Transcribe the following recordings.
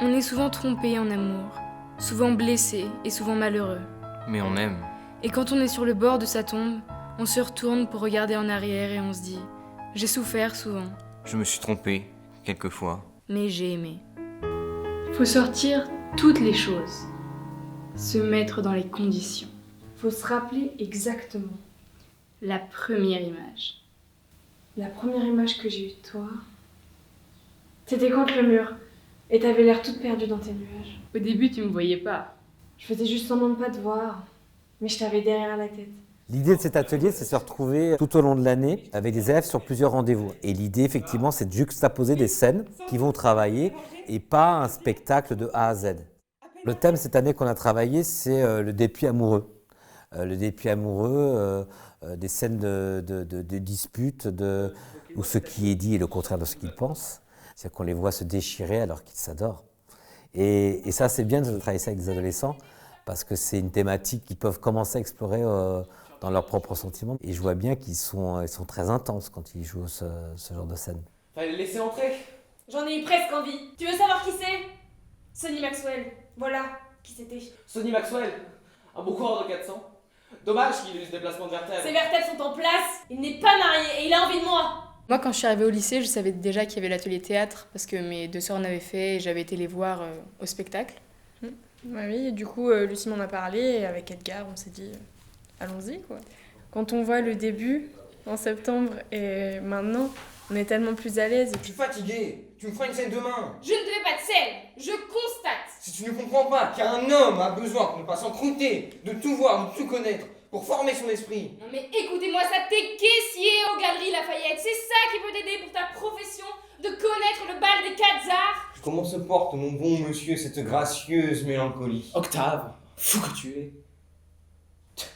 On est souvent trompé en amour, souvent blessé et souvent malheureux. Mais on aime. Et quand on est sur le bord de sa tombe, on se retourne pour regarder en arrière et on se dit « J'ai souffert souvent, Je me suis trompé, quelquefois. mais j'ai aimé. » Faut sortir toutes les choses, se mettre dans les conditions. Faut se rappeler exactement la première image. La première image que j'ai eue de toi, c'était contre le mur et t'avais l'air toute perdue dans tes nuages. Au début, tu me voyais pas. Je faisais juste semblant de pas te voir, mais je t'avais derrière la tête. L'idée de cet atelier, c'est de se retrouver tout au long de l'année avec des élèves sur plusieurs rendez-vous. Et l'idée, effectivement, c'est de juxtaposer des scènes qui vont travailler et pas un spectacle de A à Z. Le thème cette année qu'on a travaillé, c'est le dépit amoureux. Le dépit amoureux, des scènes de disputes, où ce qui est dit est le contraire de ce qu'ils pensent. C'est-à-dire qu'on les voit se déchirer alors qu'ils s'adorent. Et ça, c'est bien de travailler ça avec des adolescents parce que c'est une thématique qu'ils peuvent commencer à explorer dans leurs propres sentiments. Et je vois bien qu'ils sont très intenses quand ils jouent ce genre de scène. Fallait le laisser entrer. J'en ai eu presque envie. Tu veux savoir qui c'est? Sonny Maxwell. Voilà qui c'était. Sonny Maxwell, un beau coureur de 400. Dommage qu'il ait eu ce déplacement de vertèbre. Ses vertèbres sont en place. Il n'est pas marié et il a envie de moi. Moi, quand je suis arrivée au lycée, je savais déjà qu'il y avait l'atelier théâtre parce que mes deux sœurs en avaient fait et j'avais été les voir au spectacle. Bah oui, et du coup, Lucie m'en a parlé et avec Edgar, on s'est dit, allons-y quoi. Quand on voit le début, en septembre, et maintenant, on est tellement plus à l'aise. Je suis fatigué. Tu me feras une scène demain. Je ne te fais pas de scène. Je constate. Si tu ne comprends pas qu'un homme a besoin, pour ne pas s'encrouter, de tout voir, de tout connaître, pour former son esprit. Non mais écoutez-moi ça, t'es caissier aux Galeries Lafayette. C'est ça qui peut t'aider pour ta profession, de connaître le bal des 4 arts. Comment se porte, mon bon monsieur, cette gracieuse mélancolie? Octave, fou que tu es.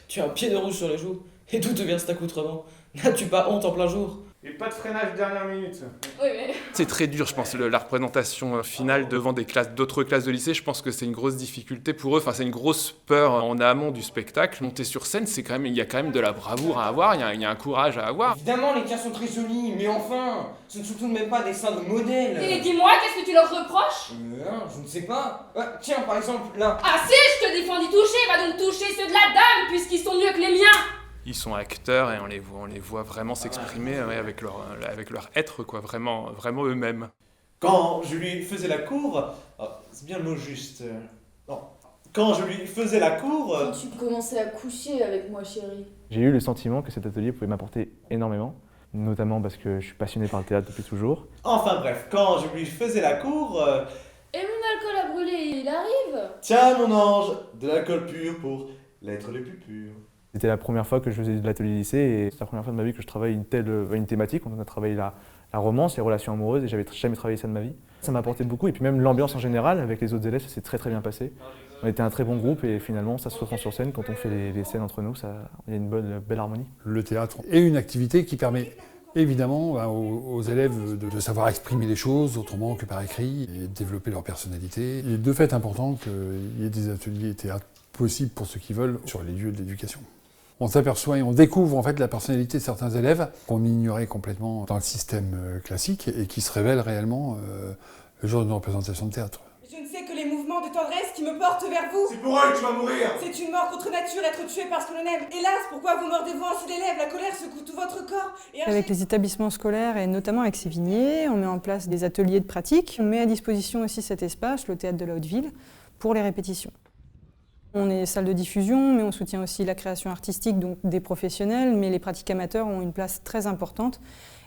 Tu as un pied de rouge sur les joues. Et d'où te vient cet accoutrement? N'as-tu pas honte en plein jour? Et pas de freinage dernière minute. Oui mais... C'est très dur, je pense, la représentation finale devant d'autres classes de lycée. Je pense que c'est une grosse difficulté pour eux. Enfin, c'est une grosse peur en amont du spectacle. Monter sur scène, il y a quand même de la bravoure à avoir, il y a un courage à avoir. Évidemment, les tiens sont très jolis, mais enfin, ce ne sont tout de même pas des seins de modèle. Et dis-moi, qu'est-ce que tu leur reproches? Je ne sais pas. Tiens, par exemple, là. Ah si, je te défends d'y toucher, va donc toucher ceux de la dame, puisqu'ils sont mieux que les miens. Ils sont acteurs et on les voit vraiment s'exprimer avec leur être, quoi, vraiment eux-mêmes. Quand je lui faisais la cour, c'est bien le mot juste. Non. Quand je lui faisais la cour. Quand tu commençais à coucher avec moi, chérie. J'ai eu le sentiment que cet atelier pouvait m'apporter énormément, notamment parce que je suis passionné par le théâtre depuis toujours. Enfin bref, quand je lui faisais la cour. Et mon alcool a brûlé, il arrive. Tiens mon ange, de l'alcool pur pour l'être le plus pur. C'était la première fois que je faisais de l'atelier lycée et c'est la première fois de ma vie que je travaille une thématique. On a travaillé la romance, les relations amoureuses et j'avais jamais travaillé ça de ma vie. Ça m'a apporté beaucoup et puis même l'ambiance en général avec les autres élèves, ça s'est très très bien passé. On était un très bon groupe et finalement ça se ressent sur scène quand on fait les scènes entre nous, il y a une belle harmonie. Le théâtre est une activité qui permet évidemment aux élèves de savoir exprimer les choses autrement que par écrit et de développer leur personnalité. Il est de fait important qu'il y ait des ateliers théâtre possibles pour ceux qui veulent sur les lieux de l'éducation. On s'aperçoit et on découvre en fait la personnalité de certains élèves qu'on ignorait complètement dans le système classique et qui se révèlent réellement le jour d'une représentation de théâtre. Je ne sais que les mouvements de tendresse qui me portent vers vous. C'est pour eux que tu vas mourir. C'est une mort contre nature, être tué parce que l'on aime. Hélas, pourquoi vous mordez-vous ainsi les lèvres? La colère secoue tout votre corps. Avec les établissements scolaires et notamment avec Sévigné, on met en place des ateliers de pratique. On met à disposition aussi cet espace, le théâtre de la Haute-Ville, pour les répétitions. On est salle de diffusion, mais on soutient aussi la création artistique, donc des professionnels, mais les pratiques amateurs ont une place très importante.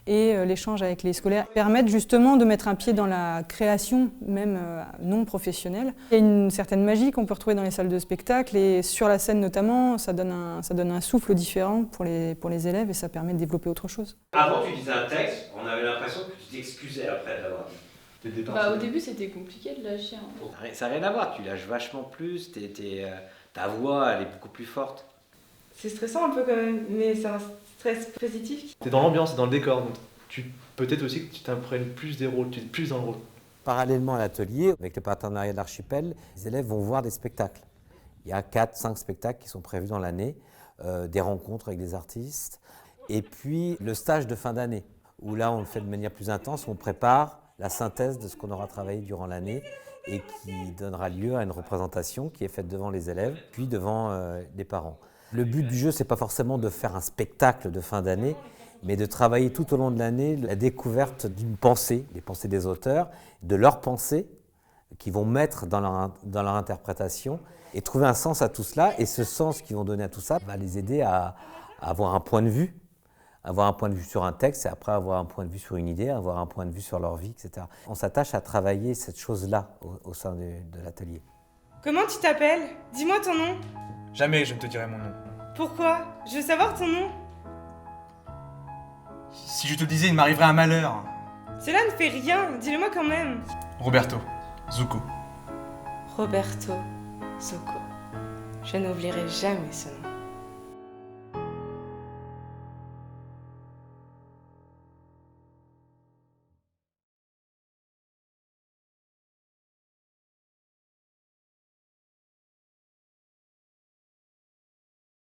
Et l'échange avec les scolaires permettent justement de mettre un pied dans la création, même non professionnelle. Il y a une certaine magie qu'on peut retrouver dans les salles de spectacle et sur la scène notamment, ça donne un souffle différent pour les élèves et ça permet de développer autre chose. Avant, tu disais un texte, on avait l'impression que tu t'excusais après de l'avoir dit. Bah, au début, c'était compliqué de lâcher. Ça n'a rien à voir, tu lâches vachement plus, ta voix elle est beaucoup plus forte. C'est stressant un peu quand même, mais c'est un stress positif. T'es dans l'ambiance, dans le décor, donc peut-être aussi que tu t'imprègnes plus des rôles, tu es plus dans le rôle. Parallèlement à l'atelier, avec le partenariat de l'Archipel, les élèves vont voir des spectacles. Il y a 4-5 spectacles qui sont prévus dans l'année, des rencontres avec des artistes, et puis le stage de fin d'année, où là on le fait de manière plus intense, on prépare la synthèse de ce qu'on aura travaillé durant l'année et qui donnera lieu à une représentation qui est faite devant les élèves, puis devant les parents. Le but du jeu, c'est pas forcément de faire un spectacle de fin d'année, mais de travailler tout au long de l'année la découverte d'une pensée, des pensées des auteurs, de leurs pensées qu'ils vont mettre dans leur interprétation et trouver un sens à tout cela. Et ce sens qu'ils vont donner à tout ça va les aider à avoir un point de vue sur un texte et après avoir un point de vue sur une idée, avoir un point de vue sur leur vie, etc. On s'attache à travailler cette chose-là au sein de l'atelier. Comment tu t'appelles? Dis-moi ton nom. Jamais je ne te dirai mon nom. Pourquoi? Je veux savoir ton nom. Si je te le disais, il m'arriverait un malheur. Cela ne fait rien, dis-le-moi quand même. Roberto Zucco. Roberto Zucco. Je n'oublierai jamais ce nom.